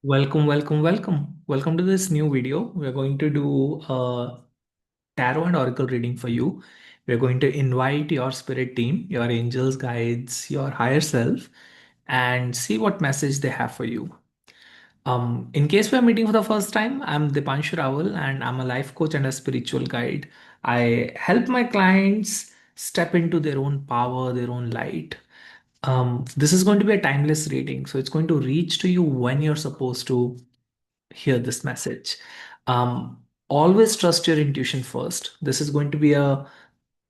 Welcome, welcome, welcome. Welcome to this new video. We're going to do a tarot and oracle reading for you. We're going to invite your spirit team, your angels, guides, your higher self, and see what message they have for you. In case we're meeting for the first time, I'm Dipanshu Rawal and I'm a life coach and a spiritual guide. I help my clients step into their own power, their own light. This is going to be a timeless reading, so it's going to reach to you when you're supposed to hear this message. Always trust your intuition first. This is going to be a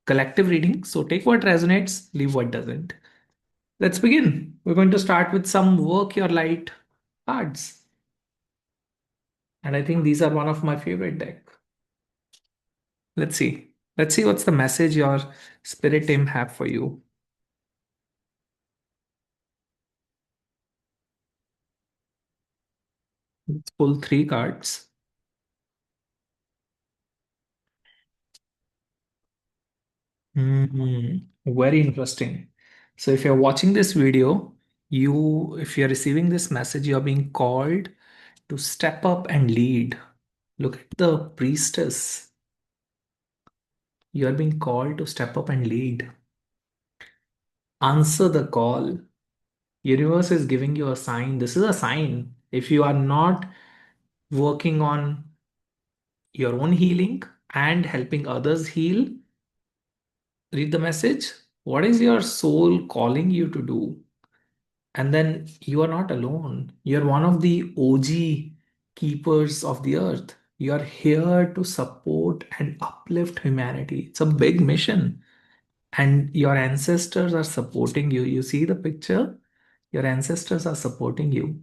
collective reading, so take what resonates, leave what doesn't. Let's begin. We're going to start with some work your light cards. And I think these are one of my favorite deck. Let's see. Let's see what's the message your spirit team have for you. Let's pull three cards. Very interesting. So if you're watching this video, if you're receiving this message, you're being called to step up and lead. Look at the priestess. You are being called to step up and lead. Answer the call. Universe is giving you a sign. This is a sign. If you are not working on your own healing and helping others heal, read the message. What is your soul calling you to do? And then you are not alone. You're one of the OG keepers of the earth. You are here to support and uplift humanity. It's a big mission. And your ancestors are supporting you. You see the picture? Your ancestors are supporting you.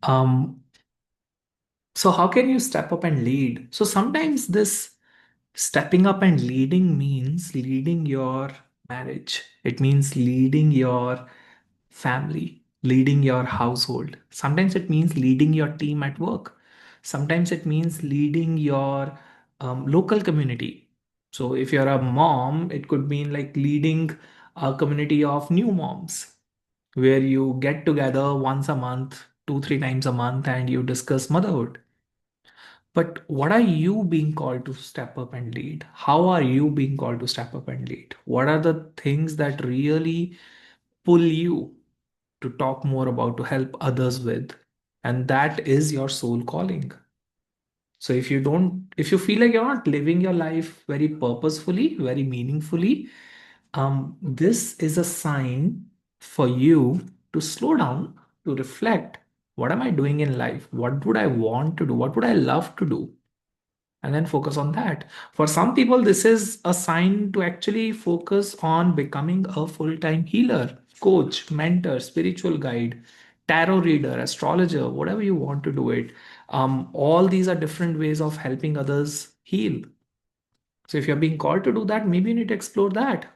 Um, so how can you step up and lead? So sometimes this stepping up and leading means leading your marriage. It means leading your family, leading your household. Sometimes it means leading your team at work. Sometimes it means leading your local community. So if you're a mom, it could mean like leading a community of new moms where you get together once a month, two, three times a month, and you discuss motherhood. But what are you being called to step up and lead? How are you being called to step up and lead? What are the things that really pull you to talk more about, to help others with? And that is your soul calling. So if you feel like you're not living your life very purposefully, very meaningfully, this is a sign for you to slow down, to reflect. What am I doing in life? What would I want to do? What would I love to do? And then focus on that. For some people, this is a sign to actually focus on becoming a full time healer, coach, mentor, spiritual guide, tarot reader, astrologer, whatever you want to do it. All these are different ways of helping others heal. So if you're being called to do that, maybe you need to explore that.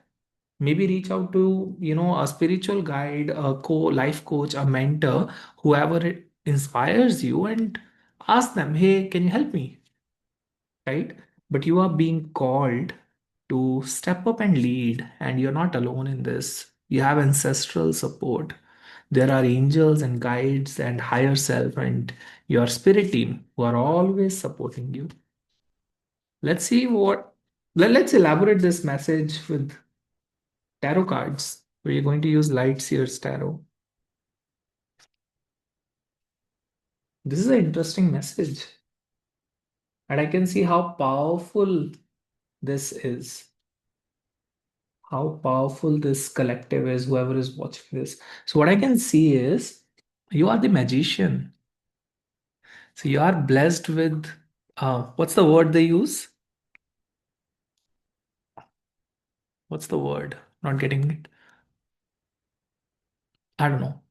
Maybe reach out to, a spiritual guide, a life coach, a mentor, whoever it inspires you, and ask them, hey, can you help me? Right? But you are being called to step up and lead, and you're not alone in this. You have ancestral support. There are angels and guides and higher self and your spirit team who are always supporting you. Let's see what, let's elaborate this message with tarot cards. We're going to use Light Seers Tarot. This is an interesting message, and I can see how powerful this is. How powerful this collective is, whoever is watching this. So, what I can see is you are the magician. So, you are blessed with what's the word they use? What's the word? Not getting it. I don't know.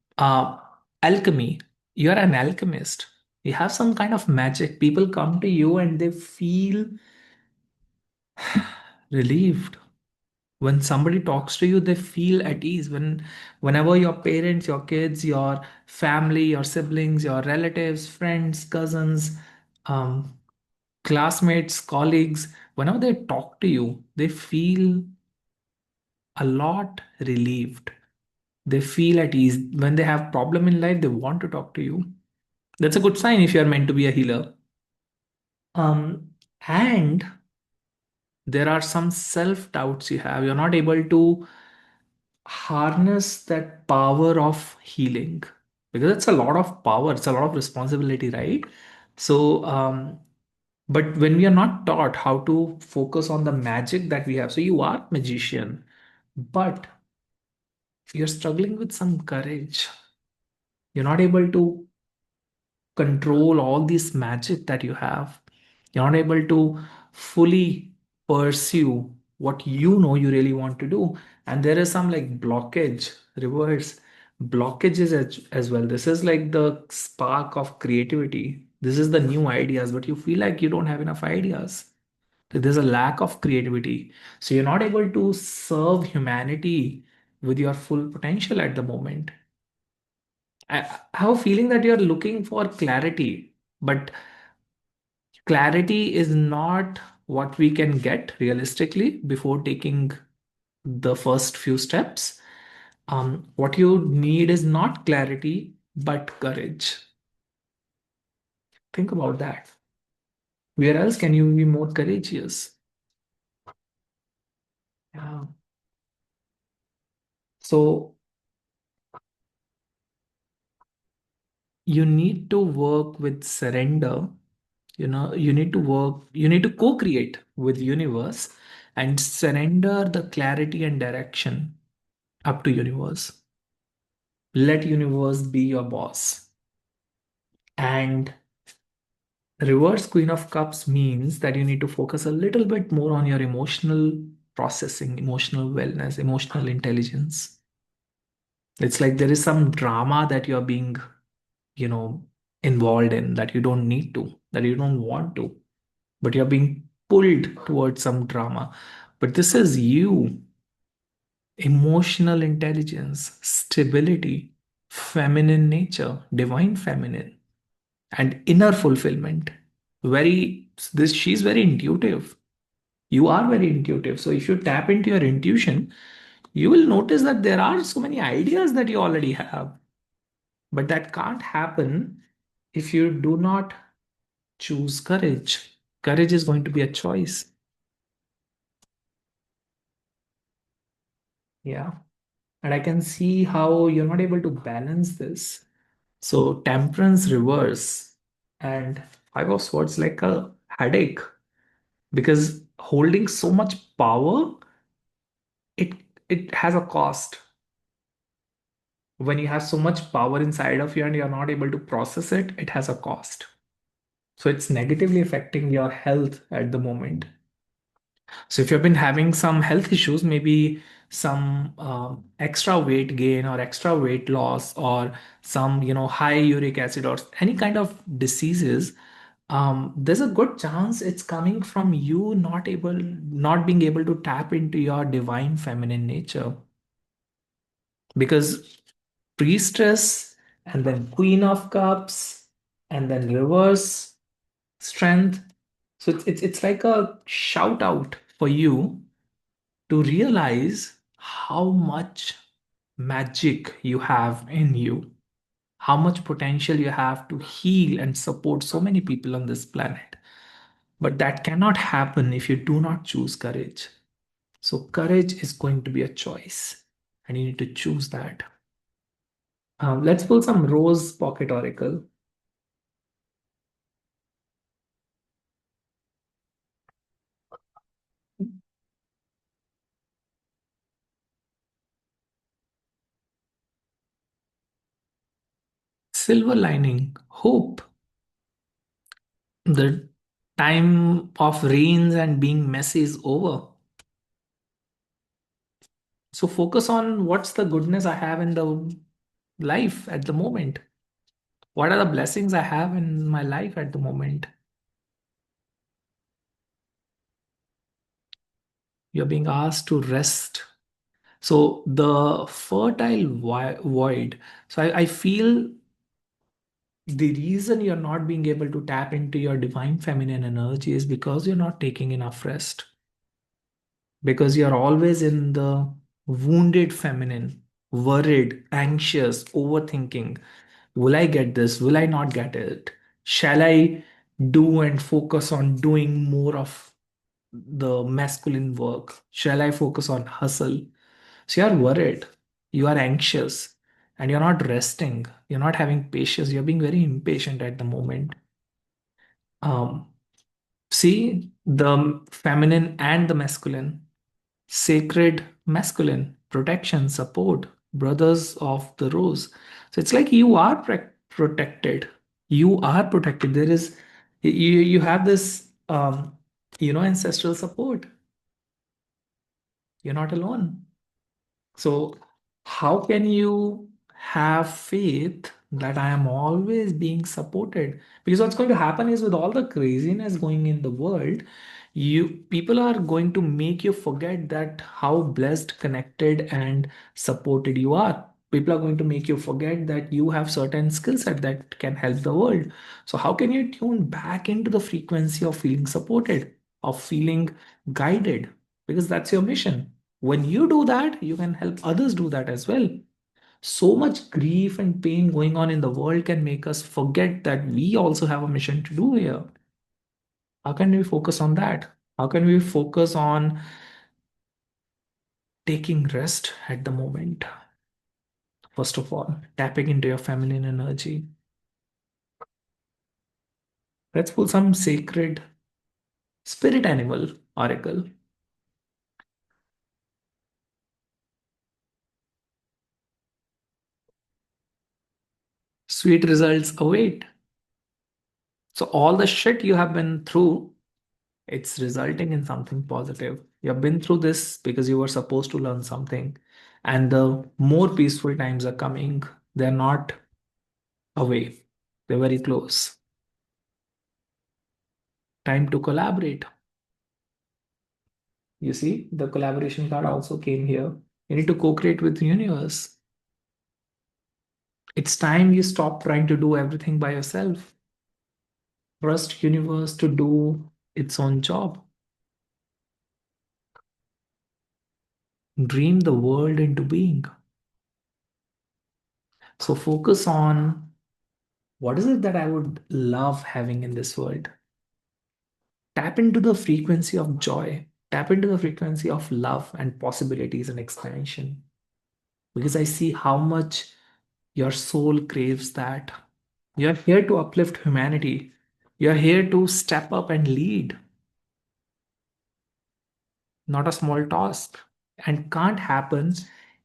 Alchemy. You are an alchemist. You have some kind of magic. People come to you and they feel relieved. When somebody talks to you, they feel at ease. Whenever your parents, your kids, your family, your siblings, your relatives, friends, cousins, um, classmates, colleagues, whenever they talk to you, they feel a lot relieved. They feel at ease. When they have problem in life, they want to talk to you. That's a good sign if you're meant to be a healer. And there are some self doubts you have. You're not able to harness that power of healing because it's a lot of power, it's a lot of responsibility, right? So, but when we are not taught how to focus on the magic that we have, so you are magician, but you're struggling with some courage. You're not able to control all this magic that you have. You're not able to fully pursue what you know you really want to do. And there is some like blockage, reverse blockages as well. This is like the spark of creativity. This is the new ideas, but you feel like you don't have enough ideas. There's a lack of creativity. So you're not able to serve humanity with your full potential at the moment. I have a feeling that you're looking for clarity, but clarity is not what we can get realistically before taking the first few steps. What you need is not clarity, but courage. Think about that. Where else can you be more courageous? Yeah. So you need to work with surrender. You need to work, you need to co-create with universe and surrender the clarity and direction up to universe. Let universe be your boss. And reverse queen of cups means that you need to focus a little bit more on your emotional processing, emotional wellness, emotional intelligence. It's like there is some drama that you're being, you know, involved in that you don't need to, that you don't want to, but you're being pulled towards some drama. But this is you, emotional intelligence, stability, feminine nature, divine feminine, and inner fulfillment. Very, this, she's very intuitive. You are very intuitive. So if you tap into your intuition, you will notice that there are so many ideas that you already have. But that can't happen if you do not choose courage. Courage is going to be a choice. Yeah. And I can see how you're not able to balance this. So temperance reverse and five of swords like a headache because holding so much power, it it has a cost. When you have so much power inside of you and you're not able to process it, it has a cost. So it's negatively affecting your health at the moment. So if you've been having some health issues, maybe some extra weight gain or extra weight loss or some high uric acid or any kind of diseases, there's a good chance it's coming from you not being able to tap into your divine feminine nature because priestess and then queen of cups and then reverse strength. So it's like a shout out for you to realize how much magic you have in you, how much potential you have to heal and support so many people on this planet. But that cannot happen if you do not choose courage. So, courage is going to be a choice, and you need to choose that. Let's pull some rose pocket oracle. Silver lining, hope. The time of rains and being messy is over. So focus on what's the goodness I have in the life at the moment. What are the blessings I have in my life at the moment? You're being asked to rest. So the fertile void. So I feel the reason you're not being able to tap into your divine feminine energy is because you're not taking enough rest. Because you're always in the wounded feminine, worried, anxious, overthinking, Will I get this? Will I not get it? Shall I do and focus on doing more of the masculine work? Shall I focus on hustle? So you're worried, you are anxious, and you're not resting. You're not having patience. You're being very impatient at the moment. Um, See the feminine and the masculine, sacred masculine, protection, support, brothers of the rose. So it's like you are protected. You are protected. There is, you have this, ancestral support. You're not alone. So, how can you have faith that I am always being supported? Because what's going to happen is with all the craziness going in the world, you people are going to make you forget that how blessed, connected, and supported you are. People are going to make you forget that you have certain skill set that can help the world. So how can you tune back into the frequency of feeling supported, of feeling guided? Because that's your mission. When you do that, you can help others do that as well. So much grief and pain going on in the world can make us forget that we also have a mission to do here. How can we focus on that? How can we focus on taking rest at the moment? First of all, tapping into your feminine energy. Let's pull some sacred spirit animal oracle. Sweet results await. So, all the shit you have been through, it's resulting in something positive. You've been through this because you were supposed to learn something. And the more peaceful times are coming, they're not away, they're very close. Time to collaborate. You see, the collaboration card also came here. You need to co create with the universe. It's time you stop trying to do everything by yourself. Trust universe to do its own job. Dream the world into being. So focus on what is it that I would love having in this world? Tap into the frequency of joy. Tap into the frequency of love and possibilities and expansion. Because I see how much your soul craves that. You're here to uplift humanity. You're here to step up and lead, not a small task. And can't happen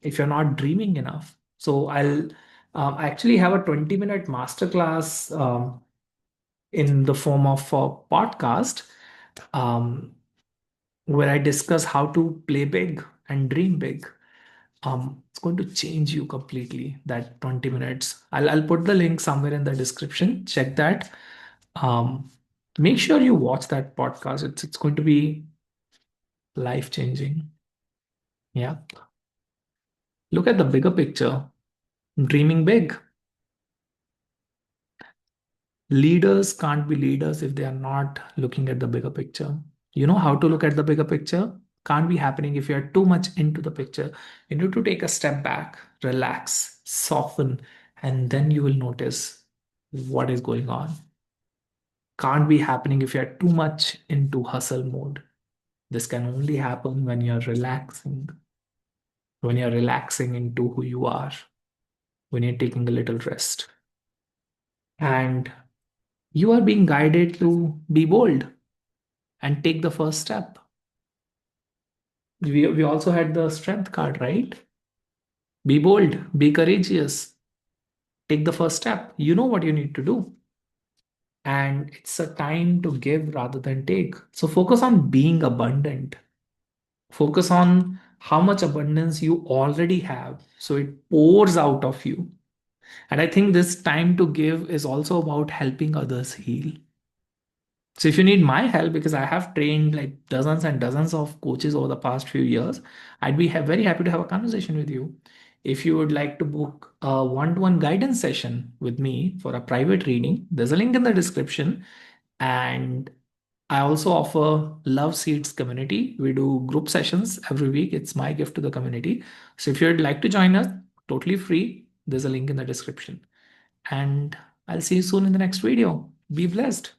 if you're not dreaming enough. So I'll actually have a 20-minute masterclass in the form of a podcast um, where I discuss how to play big and dream big. It's going to change you completely. That 20 minutes. I'll put the link somewhere in the description. Check that. Um, Make sure you watch that podcast. It's going to be life changing. Yeah. Look at the bigger picture. Dreaming big. Leaders can't be leaders if they are not looking at the bigger picture. You know how to look at the bigger picture? Can't be happening if you're too much into the picture. You need to take a step back, relax, soften, and then you will notice what is going on. Can't be happening if you're too much into hustle mode. This can only happen when you're relaxing into who you are, when you're taking a little rest. And you are being guided to be bold and take the first step. We also had the strength card, right? Be bold, be courageous, take the first step. You know what you need to do. And it's a time to give rather than take. So focus on being abundant. Focus on how much abundance you already have. So it pours out of you. And I think this time to give is also about helping others heal. So if you need my help, because I have trained like dozens and dozens of coaches over the past few years, I'd be very happy to have a conversation with you. If you would like to book a one-to-one guidance session with me for a private reading, there's a link in the description. And I also offer Love Seeds community. We do group sessions every week. It's my gift to the community. So if you'd like to join us, totally free. There's a link in the description. And I'll see you soon in the next video. Be blessed.